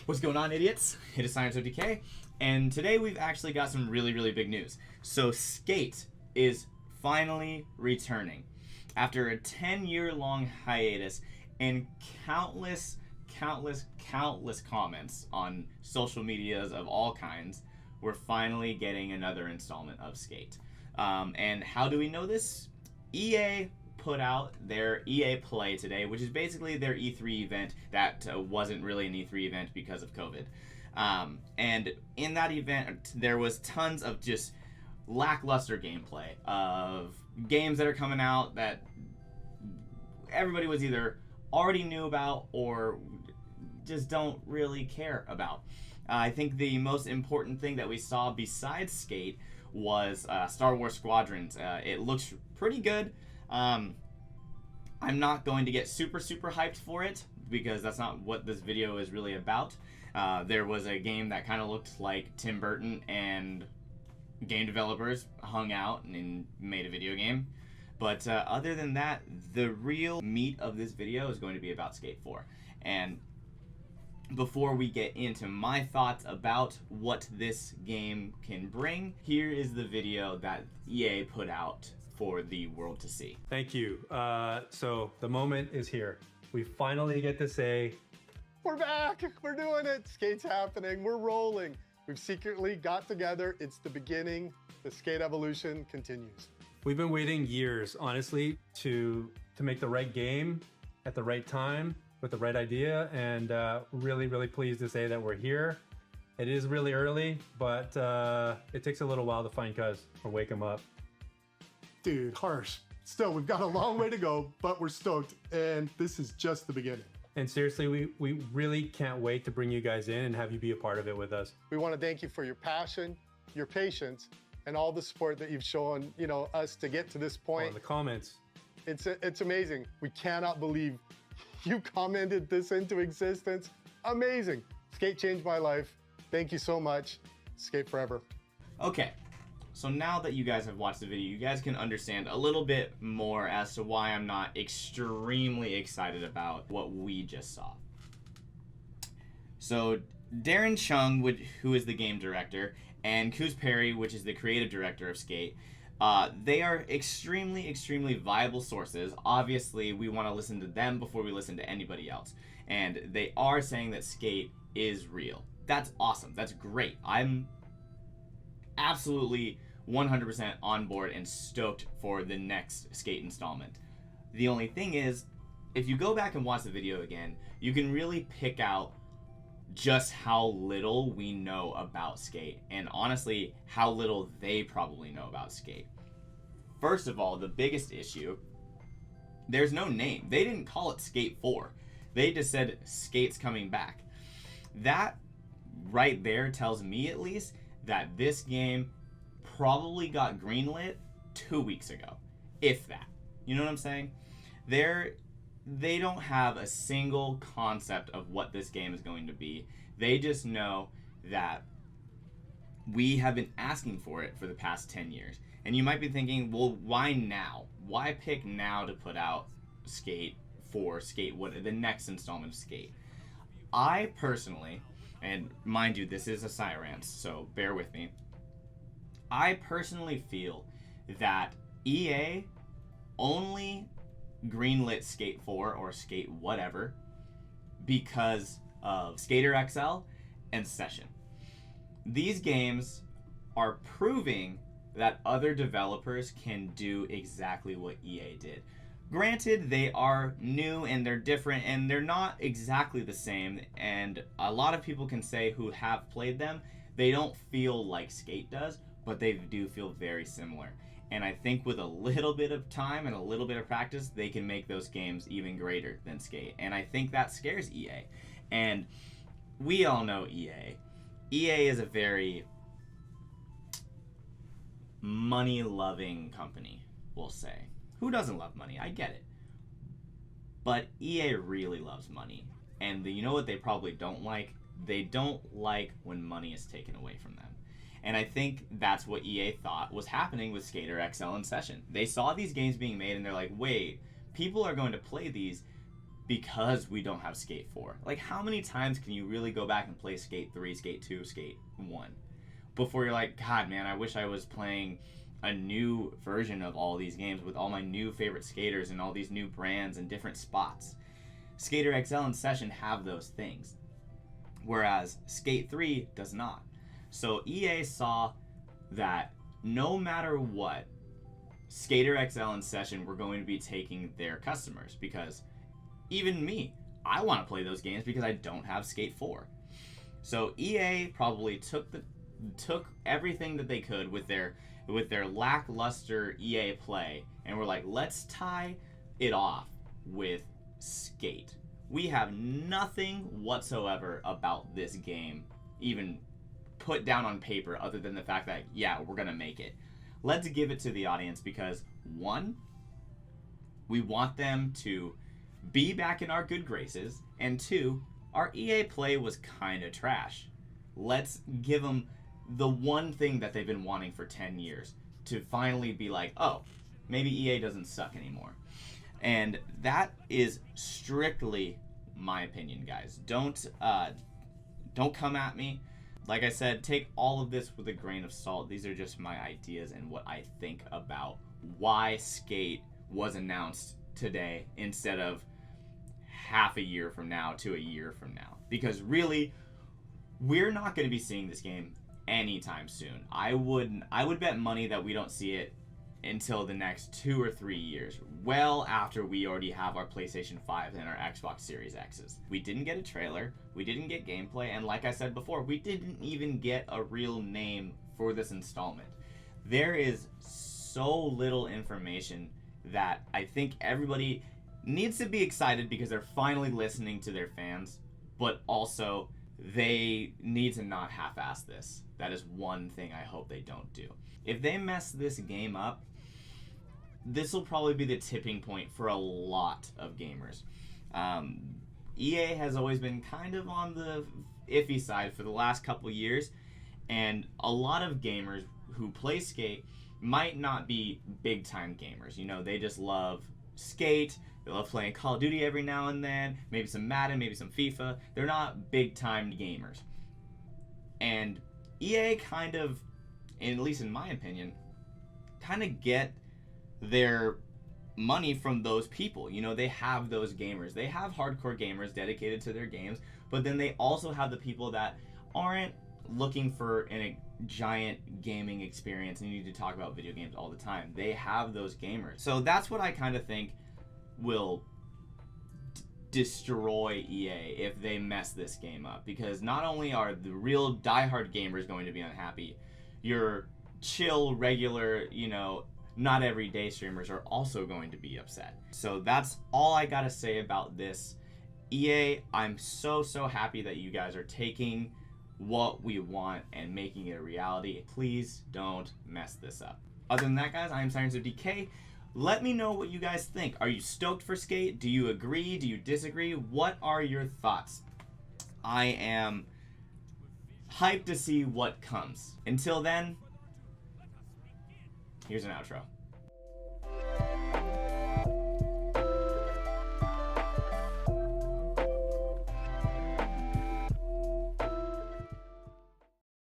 What's going on, idiots? It is Si-rants of Decay, and today we've actually got some really big news. So Skate is finally returning. After a 10-year-long hiatus and countless comments on social medias of all kinds, we're finally getting another installment of Skate. And how do we know this? EA put out their EA Play today, which is basically their E3 event that wasn't really an E3 event because of COVID. And in that event, there was tons of just lackluster gameplay of games that are coming out that everybody was either already knew about or just don't really care about. I think the most important thing that we saw besides Skate was Star Wars Squadrons. It looks pretty good. I'm not going to get super hyped for it because that's not what this video is really about. There was a game that kind of looked like Tim Burton and game developers hung out and made a video game. But other than that, the real meat of this video is going to be about Skate 4. And before we get into my thoughts about what this game can bring, here is the video that EA put out for the world to see. Thank you. So the moment is here. We finally get to say, we're back, we're doing it. Skate's happening, we're rolling. We've secretly got together. It's the beginning. The Skate evolution continues. We've been waiting years, honestly, to make the right game at the right time with the right idea, and really pleased to say that we're here. It is really early, but it takes a little while to find Cuz or wake him up. Dude, harsh. Still, we've got a long way to go, but we're stoked, and this is just the beginning. And seriously, we really can't wait to bring you guys in and have you be a part of it with us. We want to thank you for your passion, your patience, and all the support that you've shown, us to get to this point. Oh, the comments. It's amazing. We cannot believe you commented this into existence. Amazing. Skate changed my life. Thank you so much. Skate forever. Okay, so now that you guys have watched the video, you guys can understand a little bit more as to why I'm not extremely excited about what we just saw. So Darren Chung, who is the game director, and Kuz Perry, which is the creative director of Skate, they are extremely viable sources. Obviously, we want to listen to them before we listen to anybody else. And they are saying that Skate is real. That's awesome. That's great. I'm absolutely 100% on board and stoked for the next Skate installment. The only thing is, if you go back and watch the video again, you can really pick out just how little we know about Skate, and honestly, how little they probably know about Skate. First of all, the biggest issue, there's no name. They didn't call it Skate 4. They just said Skate's coming back. That right there tells me, at least, that this game probably got greenlit 2 weeks ago, if that. You know what I'm saying? They don't have a single concept of what this game is going to be. They just know that we have been asking for it for the past 10 years. And you might be thinking, well, why now? Why pick now to put out Skate 4, Skate, the next installment of Skate? I personally, and mind you, this is a Si-rants, so bear with me. I personally feel that EA only greenlit Skate 4 or Skate whatever because of Skater XL and Session. These games are proving that other developers can do exactly what EA did. Granted, they are new and they're different and they're not exactly the same, and a lot of people can say who have played them, they don't feel like Skate does, but they do feel very similar. And I think with a little bit of time and a little bit of practice, they can make those games even greater than Skate. And I think that scares EA. And we all know EA. EA is a very money-loving company, we'll say. Who doesn't love money? I get it. But EA really loves money. And you know what they probably don't like? They don't like when money is taken away from them. And I think that's what EA thought was happening with Skater XL and Session. They saw these games being made and they're like, wait, people are going to play these because we don't have Skate 4. Like, how many times can you really go back and play Skate 3, Skate 2, Skate 1 before you're like, God, man, I wish I was playing a new version of all these games with all my new favorite skaters and all these new brands and different spots. Skater XL and Session have those things, whereas Skate 3 does not. So EA saw that no matter what, Skater XL and Session were going to be taking their customers, because even me, I want to play those games because I don't have Skate 4. So EA probably took everything that they could with their lackluster EA play and were like, let's tie it off with Skate. We have nothing whatsoever about this game even put down on paper other than the fact that, yeah, we're gonna make it. Let's give it to the audience because, one, we want them to be back in our good graces, and two, our EA play was kind of trash. Let's give them the one thing that they've been wanting for 10 years to finally be like, oh, maybe EA doesn't suck anymore. And that is strictly my opinion, guys. Don't come at me. Like I said, take all of this with a grain of salt. These are just my ideas and what I think about why Skate was announced today instead of half a year from now to a year from now. Because really, we're not going to be seeing this game anytime soon. I would bet money that we don't see it until the next 2 or 3 years, well after we already have our PlayStation 5 and our Xbox Series X's. We didn't get a trailer, we didn't get gameplay, and like I said before, we didn't even get a real name for this installment. There is so little information that I think everybody needs to be excited because they're finally listening to their fans, but also they need to not half-ass this. That is one thing I hope they don't do. If they mess this game up, this will probably be the tipping point for a lot of gamers. EA has always been kind of on the iffy side for the last couple years, and a lot of gamers who play Skate might not be big-time gamers. You know, they just love Skate, they love playing Call of Duty every now and then, maybe some Madden, maybe some FIFA. They're not big-time gamers. And EA kind of, at least in my opinion, kind of get their money from those people. You know, they have those gamers. They have hardcore gamers dedicated to their games, but then they also have the people that aren't looking for a giant gaming experience and need to talk about video games all the time. They have those gamers. So that's what I kind of think will destroy EA if they mess this game up, because not only are the real diehard gamers going to be unhappy, your chill, regular, you know, not everyday streamers are also going to be upset. So that's all I gotta say about this. EA, I'm so happy that you guys are taking what we want and making it a reality. Please don't mess this up. Other than that, guys, I am Si-rants of DK. Let me know what you guys think. Are you stoked for Skate? Do you agree? Do you disagree? What are your thoughts? I am hyped to see what comes. Until then, here's an outro.